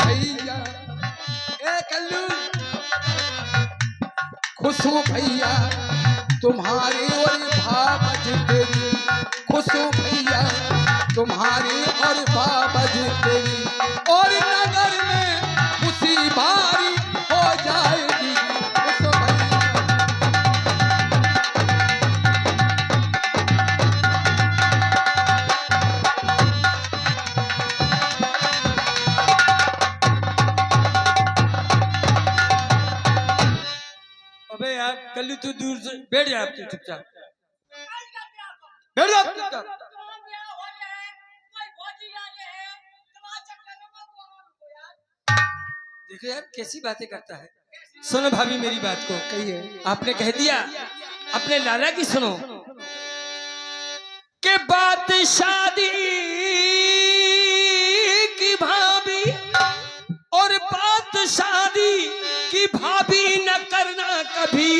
भैया ए कल्लू खुश हूँ भैया तुम्हारी और बाबज तेरी, खुश हूँ भैया तुम्हारी और बाबज तेरी, और नगर में खुशी भारी हो जाएगी। खुश हो भैया। अबे यार कल्लू तू दूर से बैठ जा, तू चुपचाप बैठ जा चुपचाप। देखो यार कैसी बातें करता है। सुनो भाभी मेरी बात को, कहिए। आपने कह दिया अपने लाला की सुनो के बात शादी की भाभी, और बात शादी की भाभी न करना कभी,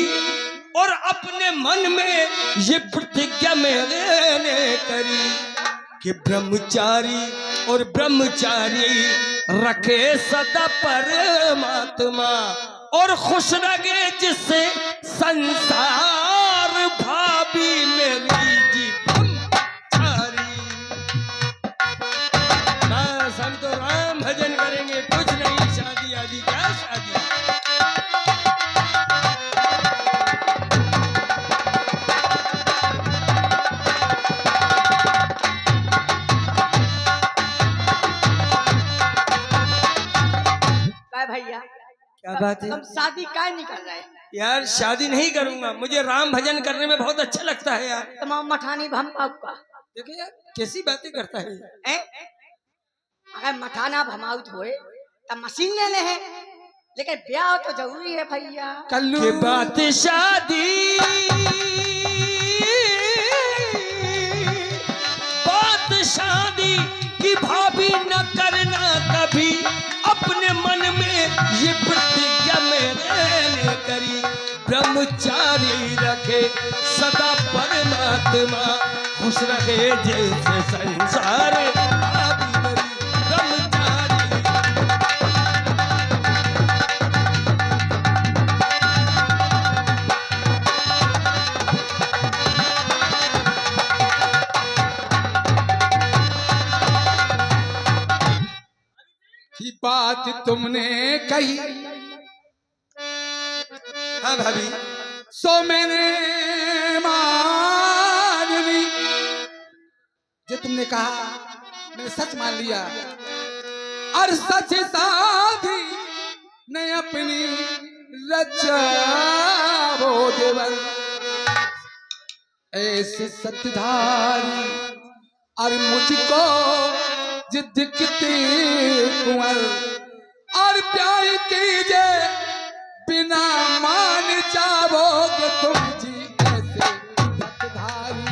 और अपने मन में ये प्रतिज्ञा मैंने करी कि ब्रह्मचारी और ब्रह्मचारी रखे सदा परमात्मा, और खुश रखे जिससे संसार भाभी मेरी जी ब्रह्मचारी। बस हम तो राम भजन करेंगे, कुछ नहीं शादी आदि क्या शादी। भैया क्या बात है? तुम शादी काय नहीं कर रहे? यार शादी नहीं करूंगा, मुझे राम भजन करने में बहुत अच्छा लगता है यार। तमाम मठानी भम पाऊका। देखो यार कैसी बातें करता है। अगर मठाना भमाउत होए तब मशीन ले ले है, लेकिन ब्याह तो जरूरी है भैया। कल्लू के बात शादी, बात शादी की भाभी न करना कभी, अपने मन में ये प्रतिज्ञा मैंने करी, ब्रह्मचारी रखे सदा परमात्मा, खुश रखे जैसे संसार भाभी मेरी ब्रह्मचारी। की बात तुमने कही, हाँ भाभी सो मैंने मान ली, जो तुमने कहा मैंने सच मान लिया, और सच साधी ने अपनी रचा वो देवर, ऐसे सत्यधारी और मुझको जिद कितनी कुंवर, और प्यार कीजिए बिना मान जाओगे तुम जी ऐसे सत्यधारी।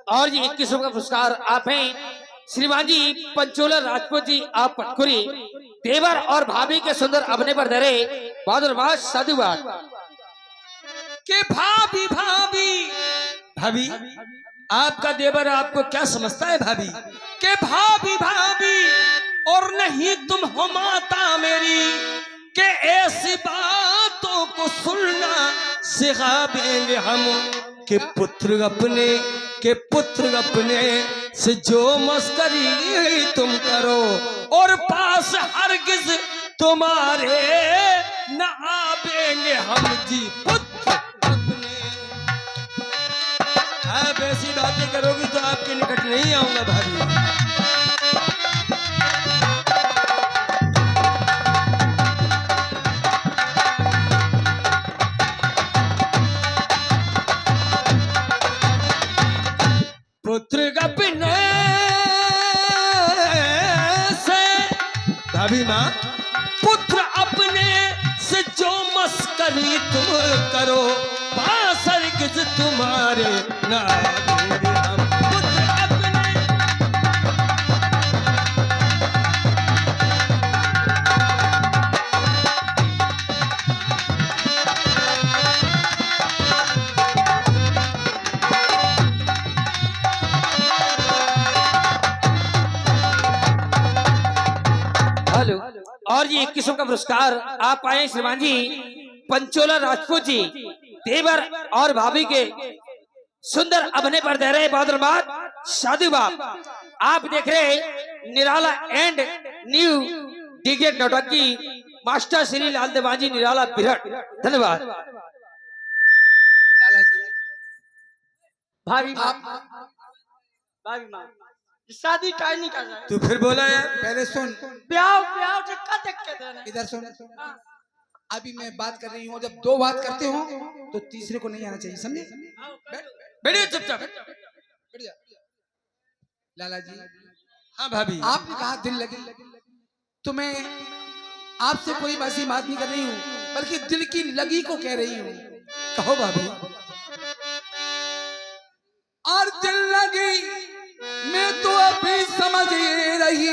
और जी 21 का पुरस्कार आप हैं श्रीमान जी पंचोला राजपूत जी, आप पटकुरी देवर और भाभी के सुंदर अभिनय पर धरे बहादुर माश साधुवाद। के भाभी भाभी भाभी आपका देवर आपको क्या समझता है भाभी? के भाभी भाभी और नहीं तुम हो माता मेरी, के ऐसी बातों को सुनना सिखा देंगे हम, के पुत्र अपने से जो मस्करी तुम करो, और पास हरगिज तुम्हारे न आवेंगे हम जी पुत्र अपने। आप ऐसी बातें करोगी तो आपके निकट नहीं आऊंगा भाभी। पुत्र अपने से भाभी माँ, पुत्र अपने से जो मस्करी तुम करो, पासर किस तुम्हारे ना हम। पुत्र अपने और ये 21 का पुरस्कार आप पाए श्रीमान जी पंचोला राजपूत जी देवर और भाभी के सुंदर अभिनय पर दे रहे बहुत धन्यवाद साधु बाप। आप देख रहे निराला एंड न्यू डीजे नौटंकी मास्टर श्री लाल देवाजी निराला बिरट। धन्यवाद। लाला जी भाभी माँ आप भाभी माँ शादी का नहीं कर रहा है। तू फिर बोला यार। पहले सुन, ब्याह ब्याह टिक्का देख के दे रहे हैं। इधर सुन। अभी मैं बात कर रही हूँ, जब दो बात करते हो तो तीसरे को नहीं आना चाहिए, समझे? बैठ बैठिए चुपचाप। बैठ जा। लाला जी हाँ भाभी। आपने कहा दिल लगी, तो मैं आपसे कोई वैसी बात नहीं कर रही हूँ, बल्कि दिल की लगी को कह रही हूँ। कहो भाभी। और दिल लगी मैं तो अभी समझ ही रही,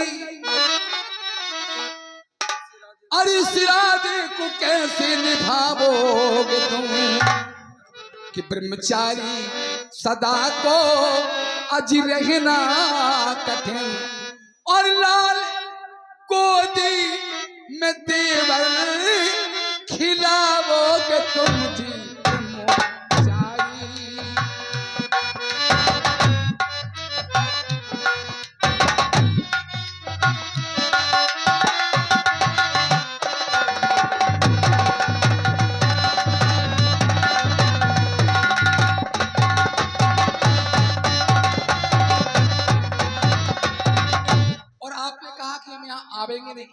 और इस इरादे को कैसे निभाओगे तुम कि ब्रह्मचारी सदा को अज रहना कठिन, और लाल गोदी में देवर खिलाओगे तुम जी ब्रह्मचारी। और आपने कहा कि हम यहाँ आवेंगे नहीं,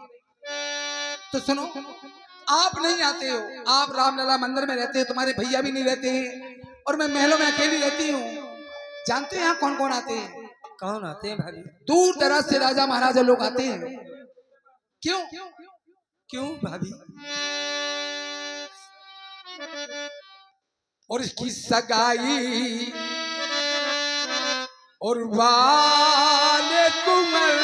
तो सुनो, आप नहीं आते हो, आप रामलला मंदिर में रहते हो, तुम्हारे भैया भी नहीं रहते हैं, और मैं महलों में अकेली रहती हूँ। जानते हैं यहाँ कौन कौन आते हैं? कौन आते हैं भाभी? दूर दराज से राजा महाराजा लोग आते हैं। क्यों? क्यों भाभी? और इसकी सगाई और वाले कुंवर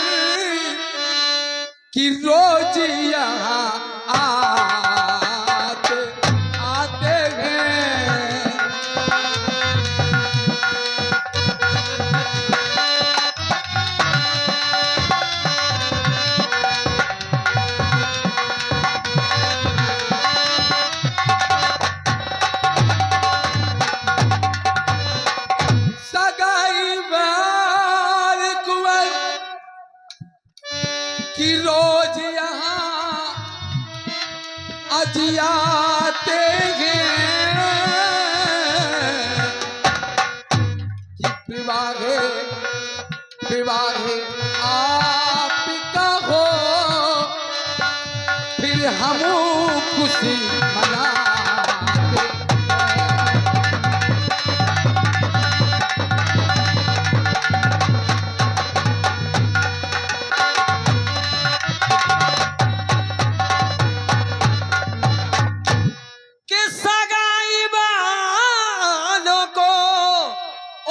की रोज यहाँ आते आते हैं। सगाई वाले कुंवर की रोज यहाँ अजियाते हैं कि विवाहे आपका हो, फिर हम खुशी मनाते हैं। कि सगाई वालों को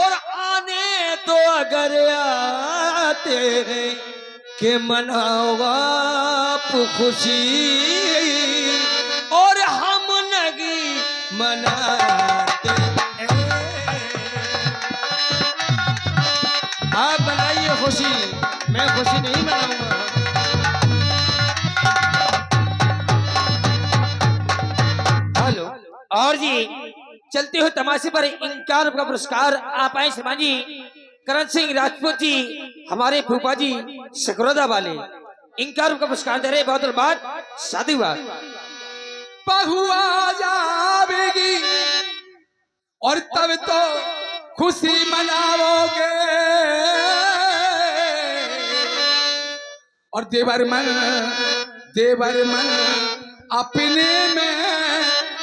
और आने तो अगर आते हैं कि मनाओ आप खुशी, और हम नहीं मनाते हैं। आप मनाइए खुशी, मैं खुशी नहीं मनाऊंगा। हेलो। और जी चलते हुए तमाशे पर 51 का पुरस्कार आप आए श्रीमान जी करण सिंह राजपूत जी हमारे फूफा जी सकरोदा वाले 51 का पुरस्कार दे रहे बहुत धन्यवाद साधुवाद। बहुआ जावेगी और तब तो खुशी मनाओगे, और देवर मन अपने में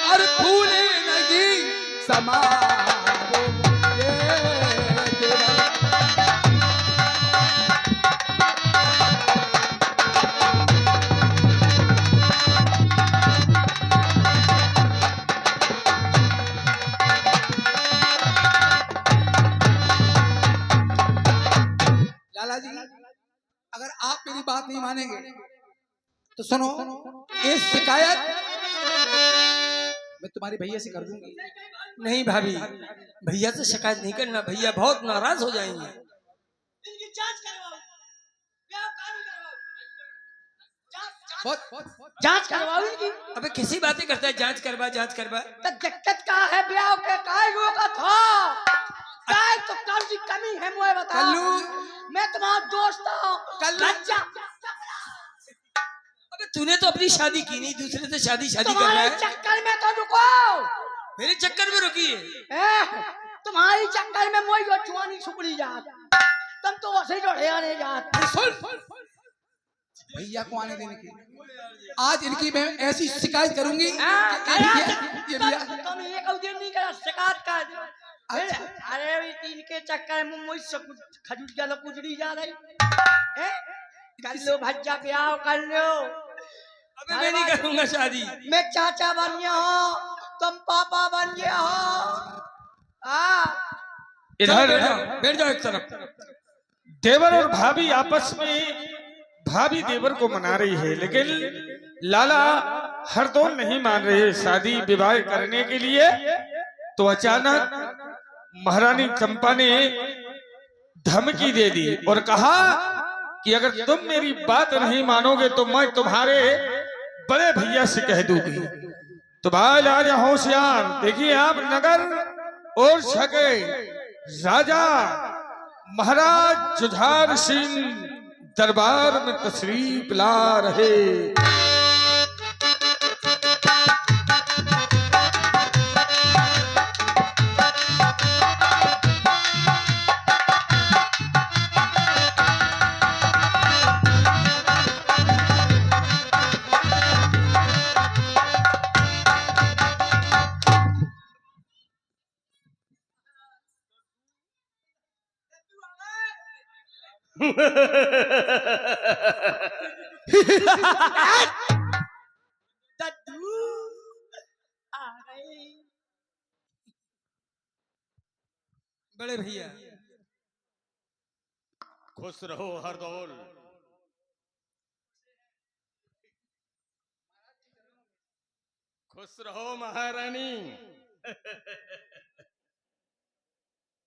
और फूले लगी समारोगे। लाला जी अगर आप मेरी बात नहीं मानेंगे तो सुनो, ये शिकायत मैं तुम्हारे भैया से कर दूंगी। नहीं भाभी, भैया से शिकायत नहीं करना, भैया बहुत नाराज हो जाएंगे। इनकी जांच करवाओ, ब्याह कानून करवाओ, जांच करवाओ इनकी। अबे किसी बातें करता है, जांच करवा जांच करवा। तो दिक्कत का है ब्याह के काय रोका था? काय तो कौन सी कमी है मुझे बता। कल्लू। मैं तुम्हारा दोस्त हूँ। कल्लू। लज्जा अबे तूने तो अपनी शादी की नहीं, दूसरे से शादी कर रहा तुम्हारे है। चक्कर में तो रुको। मेरे चक्कर में रुकी है। तुम्हारी चक्कर में मोई जो चुआनी छुपड़ी जात। तुम तो वैसे जो आने जात। सुन भैया को आने देने की, आज इनकी मैं ऐसी शिकायत करूंगी कि तुम ये कब दिन नहीं करा शिकायत कर। अरे इनके चक्कर में मुझसे खजूर जालो कुजड़ी जा रही। कर लो भज्जा ब्याह कर लो। अबे मैं नहीं करूंगा शादी। मैं चाचा बन गया हूँ, तुम पापा बन गया हो। इधर बैठ जाओ एक तरफ। देवर और भाभी आपस में भाभी देवर को मना रही है, लेकिन लाला हरदौल नहीं मान रहे शादी विवाह करने के लिए। तो अचानक महारानी चंपा ने धमकी दे दी और कहा कि अगर तुम मेरी बात नहीं मानोगे तो मैं तुम्हारे बड़े भैया से कह दूंगी। तो भाई राजा होशियार, देखिए आप नगर और सके राजा महाराज जुझार सिंह दरबार में तशरीफ ला रहे। दद्दू आ गए। बड़े भैया खुश रहो हरदौल। खुश रहो महारानी।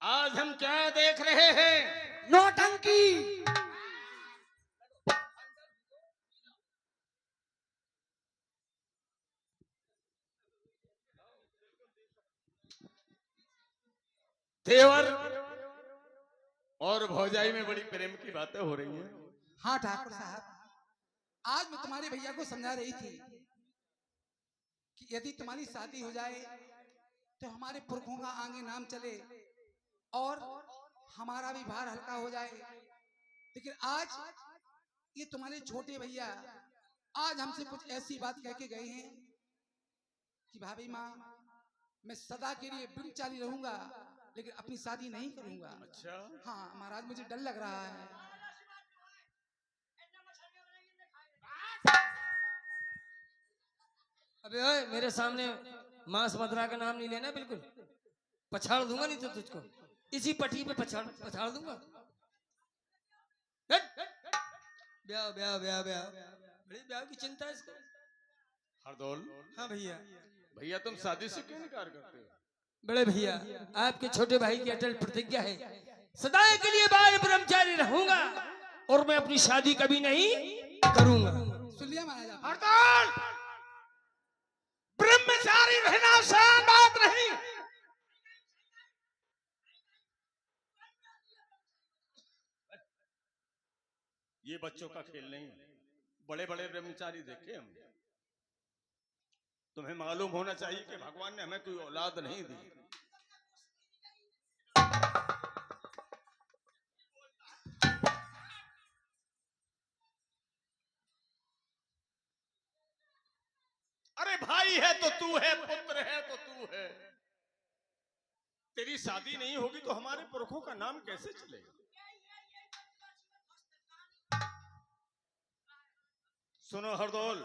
आज हम क्या देख रहे हैं? नौटंकी। देवर और भौजाई में बड़ी प्रेम की बातें हो रही हैं। हाँ ठाकुर साहब, आज मैं तुम्हारे भैया को समझा रही थी कि यदि तुम्हारी शादी हो जाए तो हमारे पुरखों का आगे नाम चले और हमारा भी भार हल्का हो जाए। लेकिन आज ये तुम्हारे छोटे भैया आज हमसे कुछ ऐसी बात कह के गए हैं कि भाभी माँ, मैं सदा के लिए ब्रह्मचारी रहूंगा लेकिन अपनी शादी नहीं करूंगा। अच्छा। हाँ महाराज, मुझे डर लग रहा है। अबे ओए, मेरे सामने मांस मदरा का नाम नहीं लेना बिल्कुल। पछाड़ दूंगा नहीं तो तुझको इसी पटी पे पछाड़ दूंगा। ब्याह ब्याह ब्याह ब्याह बड़ी ब्याह की चिंता है इसको। हरदौल। हाँ भैया। भैया तुम शादी से क्यों इनकार करते हो? बड़े भैया, आपके छोटे भाई की अटल प्रतिज्ञा है, सदाएं के लिए बाल ब्रह्मचारी रहूंगा और मैं अपनी शादी कभी नहीं करूंगा। सुन लिया महाराज आपने? हरदौल, ब्रह्मचारी रहना आसान बात नहीं। ये बच्चों का खेल नहीं है। बड़े बड़े ब्रह्मचारी देखे हमने। तुम्हें मालूम होना चाहिए कि भगवान ने हमें कोई औलाद नहीं दी। अरे भाई है तो तू है, पुत्र है तो तू है। तेरी शादी नहीं होगी तो हमारे पुरखों का नाम कैसे चलेगा? सुनो हरदौल,